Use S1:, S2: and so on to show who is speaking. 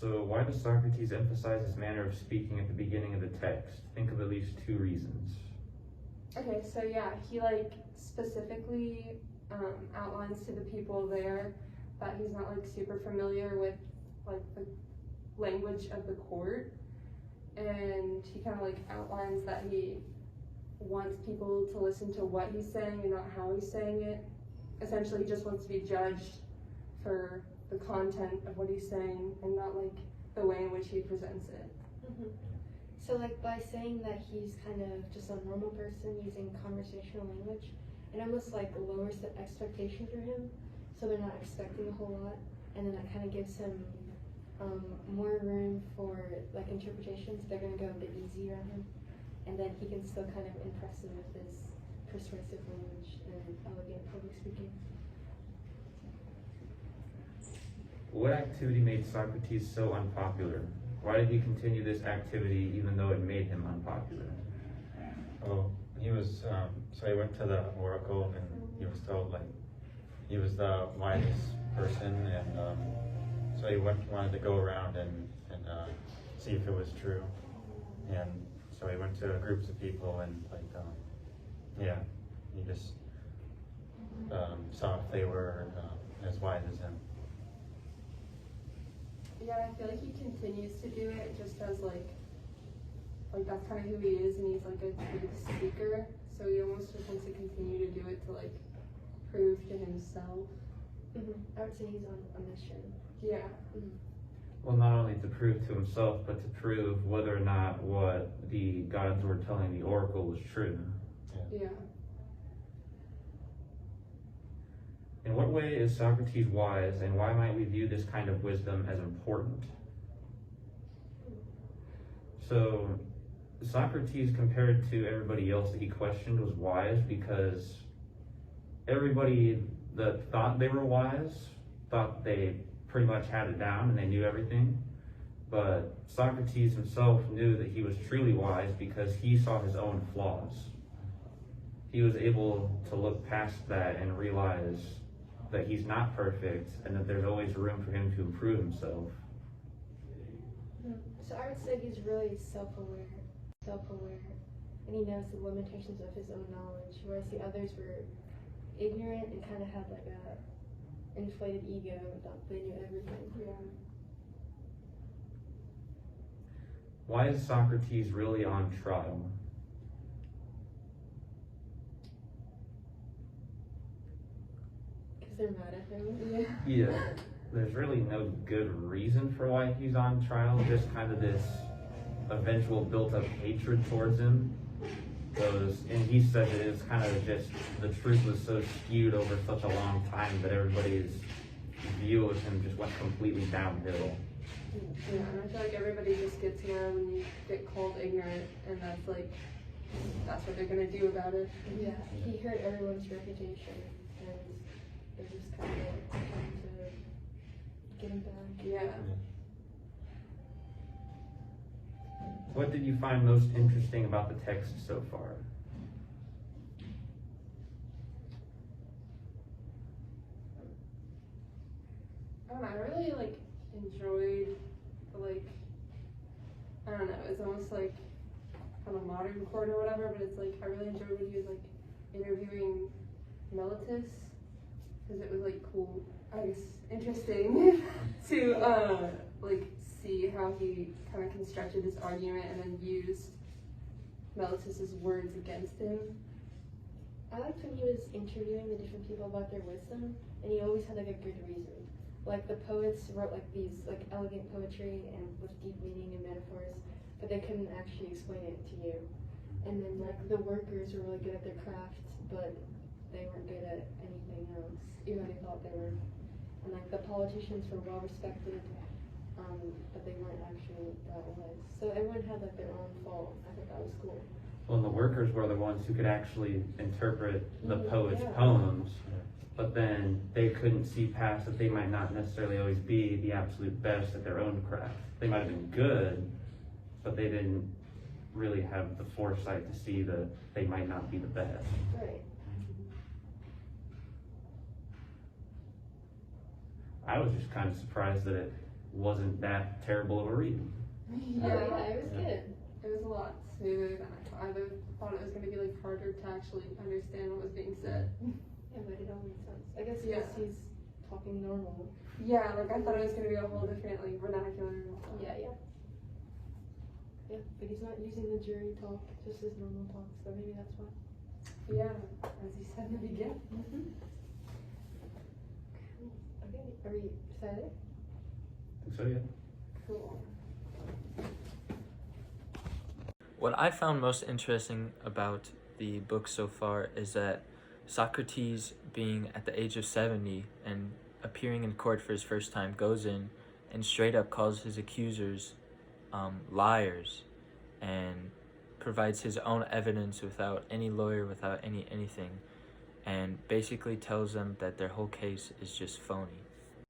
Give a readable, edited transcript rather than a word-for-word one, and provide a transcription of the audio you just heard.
S1: So why does Socrates emphasize his manner of speaking at the beginning of the text? Think of at least two reasons.
S2: Okay, so yeah, he like specifically outlines to the people there that he's not like super familiar with like the language of the court, and he kind of like outlines that he wants people to listen to what he's saying and not how he's saying it. Essentially, he just wants to be judged for the content of what he's saying and not like the way in which he presents it.
S3: Mm-hmm. So like by saying that he's kind of just a normal person using conversational language, it almost like lowers the expectation for him, so they're not expecting a whole lot, and then that kind of gives him more room for like interpretations. They're going to go a bit easier on him, and then he can still kind of impress them with his persuasive language and elegant public speaking.
S1: What activity made Socrates so unpopular? Why did he continue this activity even though it made him unpopular?
S4: Oh, he was, so he went to the oracle and he was told like he was the wisest person, and so he wanted to go around and see if it was true. And so he went to groups of people and like, yeah, he just saw if they were as wise as him.
S2: Yeah, I feel like he continues to do it just as like that's kind of who he is, and he's like a good speaker, so he almost just wants to continue to do it to like prove to himself.
S3: Mm-hmm. I would say he's on a mission.
S2: Yeah.
S3: Mm-hmm.
S1: Well, not only to prove to himself, but to prove whether or not what the gods were telling the oracle was true.
S2: Yeah.
S1: In what way is Socrates wise, and why might we view this kind of wisdom as important? So, Socrates, compared to everybody else that he questioned, was wise because everybody that thought they were wise thought they pretty much had it down and they knew everything. But Socrates himself knew that he was truly wise because he saw his own flaws. He was able to look past that and realize that he's not perfect and that there's always room for him to improve himself.
S3: So I would say he's really self-aware, and he knows the limitations of his own knowledge, whereas the others were ignorant and kind of had like a inflated ego that they knew everything.
S2: Yeah.
S1: Why is Socrates really on trial?
S3: Because they're mad at him.
S2: Yeah.
S1: Yeah, there's really no good reason for why he's on trial, just kind of this eventual built-up hatred towards him. And he said that it's kind of just, the truth was so skewed over such a long time that everybody's view of him just went completely downhill.
S2: Yeah, and I feel like everybody just gets mad when you get called ignorant, and that's what they're gonna do about it.
S3: Yeah, he hurt everyone's reputation, and they're just kind of trying to get him back.
S2: Yeah.
S1: What did you find most interesting about the text so far?
S2: I really enjoyed I don't know, it's almost like kind of modern court or whatever, but it's I really enjoyed when he was interviewing Meletus, because it was cool, I guess interesting to see how he kind of constructed this argument and then used Meletus's words against him.
S3: I liked when he was interviewing the different people about their wisdom, and he always had a good reason. The poets wrote these elegant poetry and with deep meaning and metaphors, but they couldn't actually explain it to you. And then the workers were really good at their craft, but they weren't good at anything else, even though they thought they were. And the politicians were well respected, but they weren't actually that wise. So everyone had their own fault. I thought that was cool.
S1: Well, and the workers were the ones who could actually interpret the poet's
S3: Yeah.
S1: poems, but then they couldn't see past that they might not necessarily always be the absolute best at their own craft. They might have been good, but they didn't really have the foresight to see that they might not be the best.
S3: Right.
S1: I was just kind of surprised that wasn't that terrible of a read.
S3: Oh, yeah, it was
S4: Yeah.
S3: good.
S2: It was a lot smoother than I thought. I thought it was gonna be like harder to actually understand what was being said.
S3: Yeah, but it all made sense. I guess
S2: Yeah.
S3: because he's talking normal.
S2: Yeah, like I thought it was gonna be a whole different like vernacular.
S3: Yeah, yeah. Yeah, but he's not using the jury talk, just his normal talk, so maybe that's why.
S2: Yeah, as he said in the beginning.
S3: Okay, are we excited?
S1: So yeah.
S2: Cool.
S5: What I found most interesting about the book so far is that Socrates, being at the age of 70 and appearing in court for his first time, goes in and straight up calls his accusers liars and provides his own evidence without any lawyer, without anything, and basically tells them that their whole case is just phony.